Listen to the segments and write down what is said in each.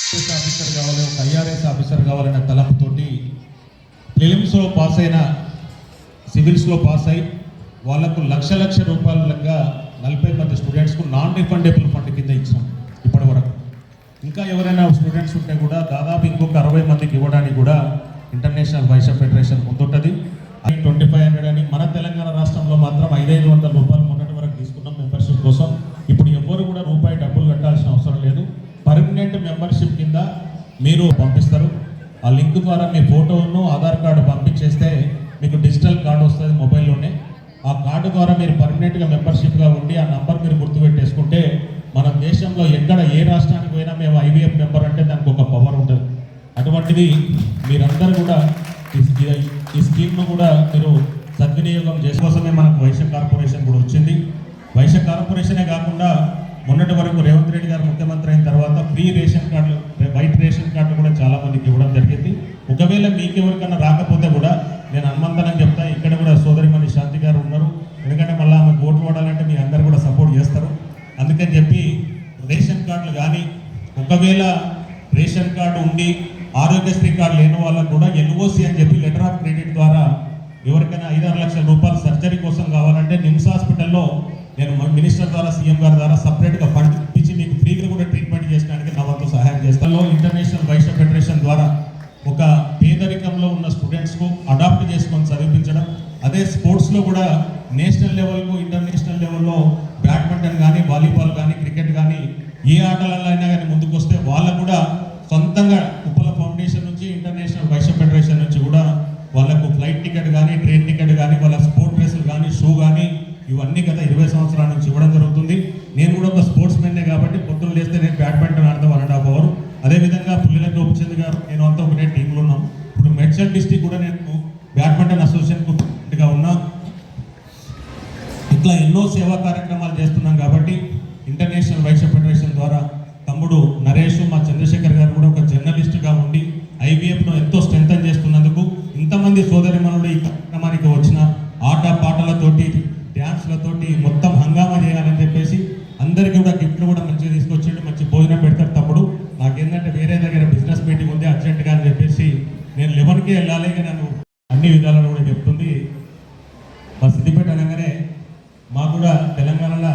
Officer కావాలి, ఒక IRS officer కావాలనే తలంపుతోటి ప్రిలిమ్స్లో పాస్ అయిన, సివిల్స్లో పాస్ అయి వాళ్లకు లక్ష రూపాయలుగా 40 మంది స్టూడెంట్స్కు నాన్ రిఫండబుల్ ఫండ్ కింద ఇచ్చాం ఇప్పటి వరకు. ఇంకా ఎవరైనా స్టూడెంట్స్ ఉంటే కూడా దాదాపు ఇంకొక 60 మందికి ఇవ్వడానికి కూడా ఇంటర్నేషనల్ వైశ్య ఫెడరేషన్ ముందుంటుంది. 2500 అని మన తెలంగాణ రాష్ట్రంలో మాత్రం 500 రూపాయలు మొన్నటి వరకు తీసుకున్నాం మెంబర్షిప్ కోసం. ఇప్పుడు ఎవ్వరు కూడా రూపాయి డబ్బులు కట్టాల్సిన అవసరం లేదు. పర్మనెంట్ మెంబర్షిప్ కింద మీరు పంపిస్తారు. ఆ లింక్ ద్వారా మీ ఫోటోను, ఆధార్ కార్డు పంపించేస్తే మీకు డిజిటల్ కార్డు వస్తుంది మొబైల్లోనే. ఆ కార్డు ద్వారా మీరు పర్మనెంట్గా మెంబర్షిప్గా ఉండి ఆ నంబర్ మీరు గుర్తుపెట్టేసుకుంటే మన దేశంలో ఎక్కడ ఏ రాష్ట్రానికి పోయినా మేము ఐవీఎఫ్ మెంబర్ అంటే దానికి ఒక పవర్ ఉంటుంది. అటువంటిది మీరందరూ కూడా ఈ స్కీమ్ను కూడా మీరు సద్వినియోగం చేసుకోసమే మనకు వైశ్య కార్పొరేషన్ కూడా వచ్చింది. వైశ్య కార్పొరేషనే కాకుండా మొన్నటి వరకు రేవంత్ రెడ్డి గారు ముఖ్యమంత్రి అయిన తర్వాత ఫ్రీ రేషన్ కార్డులు, వైట్ రేషన్ కార్డులు కూడా చాలా మందికి ఇవ్వడం జరిగింది. ఒకవేళ మీకెవరికన్నా రాకపోతే కూడా నేను హనుమంతనం చెప్తా, ఇక్కడ కూడా సోదరిమణి శాంతి గారు ఉన్నారు. ఎందుకంటే మళ్ళీ ఆమెకు ఓట్లు పడాలంటే మీ అందరు కూడా సపోర్ట్ చేస్తారు. అందుకని చెప్పి రేషన్ కార్డులు కానీ, ఒకవేళ రేషన్ కార్డు ఉండి ఆరోగ్యశ్రీ కార్డు లేని వాళ్ళకు కూడా ఎల్ఓసి అని చెప్పి లెటర్ ఆఫ్ క్రెడిట్ ద్వారా ఎవరికైనా 5-6 లక్షల రూపాయలు సర్జరీ కోసం కావాలంటే నిమ్స్ హాస్పిటల్లో నేను మినిస్టర్ ద్వారా, సీఎం గారి ద్వారా సపరేట్గా ఫండ్ ఇచ్చి మీకు ఫ్రీగా కూడా ట్రీట్మెంట్ చేయడానికి నా వంతు సహాయం చేస్తాను. ఇంటర్నేషనల్ వైశ్య ఫెడరేషన్ ద్వారా ఒక పేదరికంలో ఉన్న స్టూడెంట్స్కు అడాప్ట్ చేసుకొని చదివించడం, అదే స్పోర్ట్స్లో కూడా నేషనల్ లెవెల్కు, ఇంటర్నేషనల్ లెవెల్లో బ్యాడ్మింటన్ కానీ, వాలీబాల్ కానీ, క్రికెట్ కానీ ఏ ఆటలలో అయినా కానీ ముందుకు వస్తే వాళ్ళకు కూడా సొంతంగా ఉప్పల ఫౌండేషన్ నుంచి, ఇంటర్నేషనల్ వైశ్య ఫెడరేషన్ నుంచి కూడా వాళ్ళకు ఫ్లైట్ టికెట్ కానీ, ట్రైన్ టికెట్ కానీ, వాళ్ళ స్పోర్ట్ డ్రెస్సులు కానీ, షూ కానీ ఇవన్నీ గత 20 సంవత్సరాల నుంచి ఇవ్వడం జరుగుతుంది. నేను కూడా ఒక స్పోర్ట్స్ మెన్నే కాబట్టి పొద్దున్న లేస్తే నేను బ్యాడ్మింటన్ ఆడతాం 1.5 అవర్. అదేవిధంగా పుల్లెల గోపిచంద్ గారు, నేను అంతా ఒకటే టీంలో ఉన్నాం. ఇప్పుడు మెడ్చల్ డిస్టిక్ కూడా నేను బ్యాడ్మింటన్ అసోసియేషన్గా ఉన్నా. ఇట్లా ఎన్నో సేవా కార్యక్రమాలు చేస్తున్నాం కాబట్టి ఇంటర్నేషనల్ వైశ్య ఫెడరేషన్ ద్వారా తమ్ముడు నరేష్, మా చంద్రశేఖర్ గారు కూడా ఒక జర్నలిస్టుగా ఉండి ఐవీఎఫ్ను ఎంతో స్ట్రెంథన్ చేస్తున్నందుకు, ఇంతమంది సోదరిమణులు ఈ కార్యక్రమానికి వచ్చిన ఆట పాటలతోటి, డ్యాన్స్లతోటి మొత్తం హంగామా చేయాలని చెప్పేసి అందరికీ కూడా గిఫ్ట్లు కూడా మంచిగా తీసుకొచ్చిండు. మంచి భోజనం పెడతారు తమ్ముడు. నాకేంటంటే వేరే దగ్గర బిజినెస్ మీటింగ్ ఉంది అర్జెంట్గా అని చెప్పేసి నేను 11కి వెళ్ళాలి. నన్ను అన్ని విధాలను కూడా చెప్తుంది. మా సిద్దిపేట అనగానే మాకు కూడా తెలంగాణలో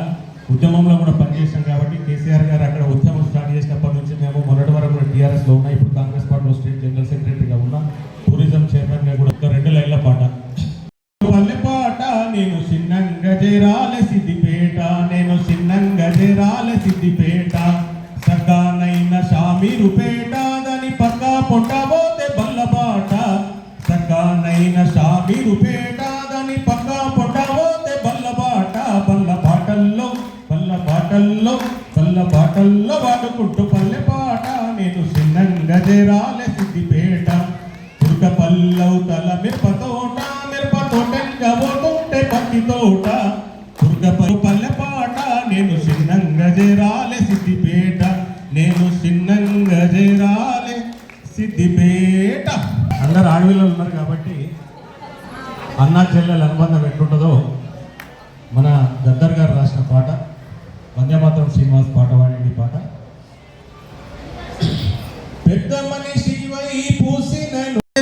ఉద్యమంలో కూడా పనిచేసాం కాబట్టి కేసీఆర్ గారు అక్కడ ఉద్యమం స్టార్ట్ చేసినప్పటి నుంచి మేము మొన్నటి వరకు కూడా టీఆర్ఎస్లో ఉన్నా. ఇప్పుడు కాంగ్రెస్ పార్టీలో స్టేట్ జనరల్ సెక్రటరీగా ఉన్నా. టూరిజం చైర్మన్గా కూడా ఒక 2 లైన్ల పాట. పల్లె పాట నేను చిన్నంగా చేరాలే సిద్దిపేట, నేను చిన్నంగా చేరాలే సిద్దిపేట, సగ్గానైన షామీరుపేట దాని పక్క పొంటబోతే బల్లబాట, సగ్గానైన షామీరుపేట దాని పక్క పొంటబోతే బల్లబాట, బల్లబాటల్లో బల్లబాటల్లో బల్లబాటల్లో వాడుకుంటూ పల్లె పాట నేను చిన్నంగా చేరాలే సిద్దిపేట, దుర్గ పల్లవుతల మిరపతోట, మిరపతోటంగా పోతుంటే పత్తి తోట, దుర్గ పల్లె పాట నేను చిన్నంగా చేరాలే సిద్దిపేట, నేను చిన్నంగా చేరాలే సిద్దిపేట. అందరు ఆడవిళ్ళు ఉన్నారు కాబట్టి అన్నా చెల్లెల అనుబంధం ఎట్లుంటుందో మన గద్దర్ గారు రాసిన పాట, వందేమాతరం శ్రీనివాస్ పాట పాడింది పాట. పెద్ద మనిషి వై పూసిన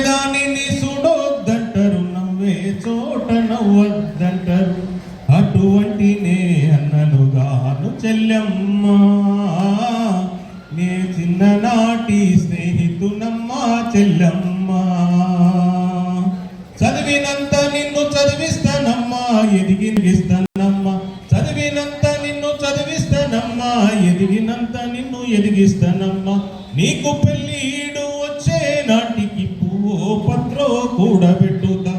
దానిని చూడొద్దంటారు, నవ్వే చోట నవ్వొద్దంటారు, అటువంటి నే అన్నలుగాను చెల్లెమ్మ, నే చిన్ననాటి స్నేహితునమ్మా చెల్లెమ్మ, చదివినంత నిన్ను చదివిస్తానమ్మా ఎదిగిస్తానమ్మా, చదివినంత నిన్ను చదివిస్తానమ్మా ఎదిగినంత నిన్ను ఎదిగిస్తానమ్మా, నీకు పెళ్ళిడు వచ్చే నాటికి పువ్వో పత్రో కూడబెట్టుతా,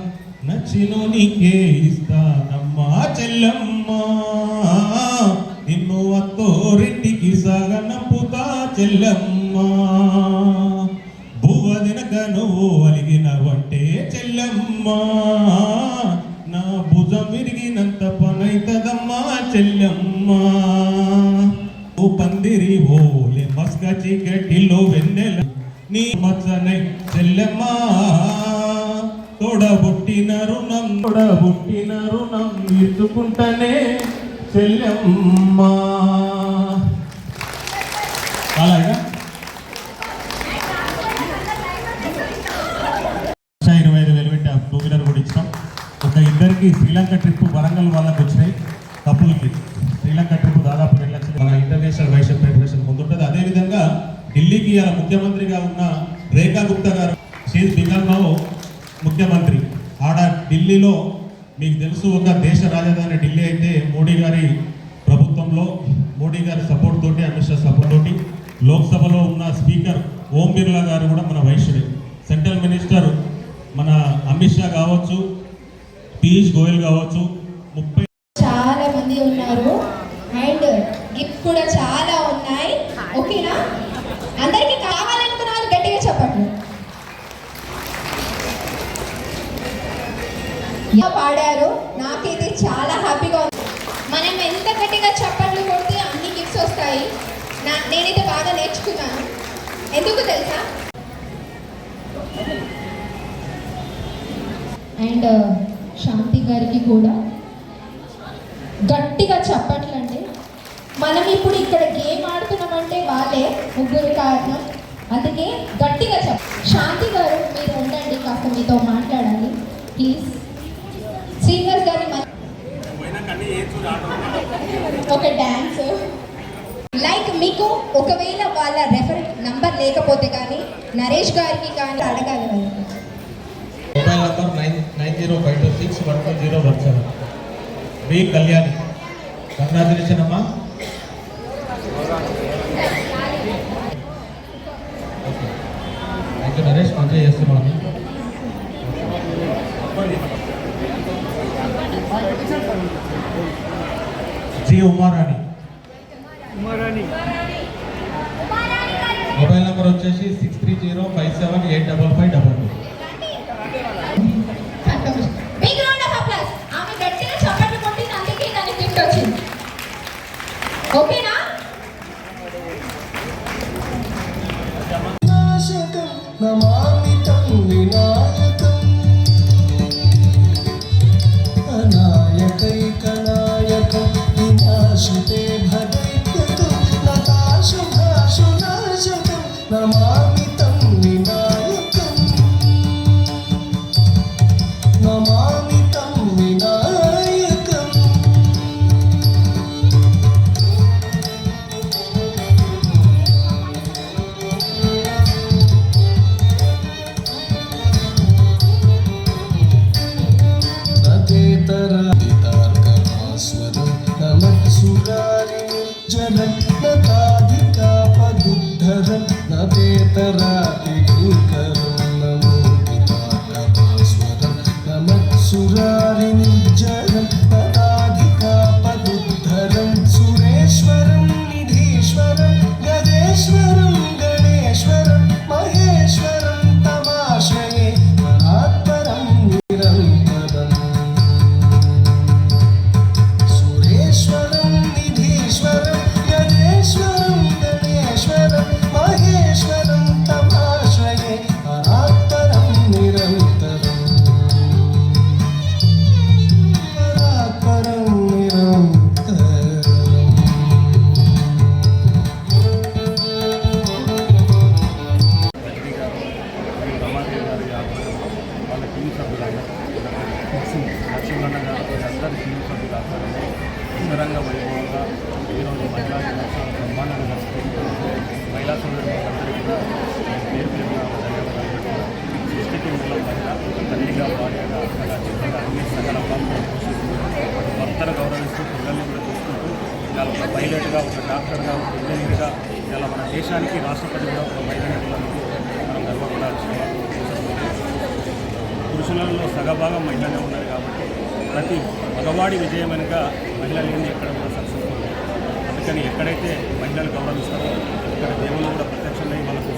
నచ్చినో నీకే ఇస్తానమ్మా చెల్లెమ్మ, నిన్ను అత్తోరింటికి సాగనంపుతా చెల్లెమ్మ, బువ్వ దినక నువ్వు అలిగినవంటే చెల్లెమ్మ, నా భుజం విరిగినంత పనైతదమ్మా చెల్లెమ్మ, ఓ పందిరి ఓలే మస్క చీకటిలో వెన్నెల నీ మచ్చనై చెల్లెమ్మ, తోడబుట్టిన రుణం తీర్చుకుంటనే చెల్లెమ్మ. అలాగా శ్రీలంక ట్రిప్ వరంగల్ వాళ్ళకి వచ్చినాయి కప్పులకి. శ్రీలంక ట్రిప్ దాదాపు 2 లక్షలు మన ఇంటర్నేషనల్ వైశ్య ఫెడరేషన్ ముందుంటుంది. అదేవిధంగా ఢిల్లీకి ఇలా ముఖ్యమంత్రిగా ఉన్న రేఖా గుప్తా గారు షీఈ్ బికమ్ నౌ ముఖ్యమంత్రి. ఆడ ఢిల్లీలో మీకు తెలుసు ఒక దేశ రాజధాని ఢిల్లీ అయితే మోడీ గారి ప్రభుత్వంలో మోడీ గారి సపోర్ట్ తోటి, అమిత్ షా సపోర్ట్ తోటి లోక్సభలో ఉన్న స్పీకర్ ఓం బిర్లా గారు కూడా మన వైశ్యుడే. సెంట్రల్ మినిస్టర్ మన అమిత్ షా కావచ్చు, పీయూష్ గోయల్ కావచ్చు, 30 చాలా మంది ఉన్నారు అండ్ గిఫ్ట్ కూడా చాలా ఉన్నాయి. ఓకేనా? అందరికి కావాలనుకున్న వాళ్ళు గట్టిగా చెప్పండి. పాడారు, నాకైతే చాలా హ్యాపీగా ఉంది. మనం ఎంత గట్టిగా చప్పట్లు కొడితే అన్ని గిఫ్ట్స్ వస్తాయి. నేనైతే బాగా నేర్చుకున్నాను. ఎందుకు తెలుసా? అండ్ శాంతి గారికి కూడా గట్టిగా చప్పట్లండి. మనం ఇప్పుడు ఇక్కడ గేమ్ ఆడుతున్నామంటే వాళ్ళే ముగ్గురు కారణం. అందుకే గట్టిగా శాంతి గారు మీరు ఉండండి, కాస్త మీతో మాట్లాడాలి ప్లీజ్. శ్రీనివాస్ గారి ఒక డాన్స్ లైక్ మీకు ఒకవేళ వాళ్ళ రెఫరెన్స్ నంబర్ లేకపోతే కానీ నరేష్ గారికి కానీ అడగాలి. Mobile number 9052612017. B Kalyani. Congratulation అమ్మా. ఓకే, థ్యాంక్ యూ నరేష్, మంచిగా చేస్తున్నాను. జి ఉమారాణి. మొబైల్ నెంబర్ వచ్చేసి 6305785522. ఓకేనా? లక్ష్మణ గారు అందరి టీం సభ్యులు ఆధ్వర్యంలో అంగరంగ వైభవంగా ఈరోజు మహిళా దినోత్సవం సన్మానాలు జరుపుకుంటూ మహిళా సోదరులందరికీ కూడా పేరు పేరున ధన్యవాదాలు. 62 మహిళ ఒక తల్లిగా, భార్యగా, అలా చిన్నగా అన్ని సకల పాత్రలు పోషిస్తూ భర్తను గౌరవిస్తూ పిల్లల్ని కూడా చూసుకుంటూ ఇలా ఒక పైలట్గా, ఒక డాక్టర్గా, ఒక ఇంజనీర్గా ఇలా మన దేశానికి రాష్ట్రపతి కూడా ఒక మహిళని మనం గర్వపడాల్సిన పురుషులలో సగభాగం మహిళనే ఉన్నారు కాబట్టి ప్రతి మగవాడి విజయం వెనుక మహిళ లేని ఎక్కడ కూడా సక్సెస్ఫుల్. అందుకని ఎక్కడైతే మహిళలు గౌరవిస్తారో అక్కడ దేవుళ్ళు కూడా ప్రత్యక్షమై వాళ్ళకు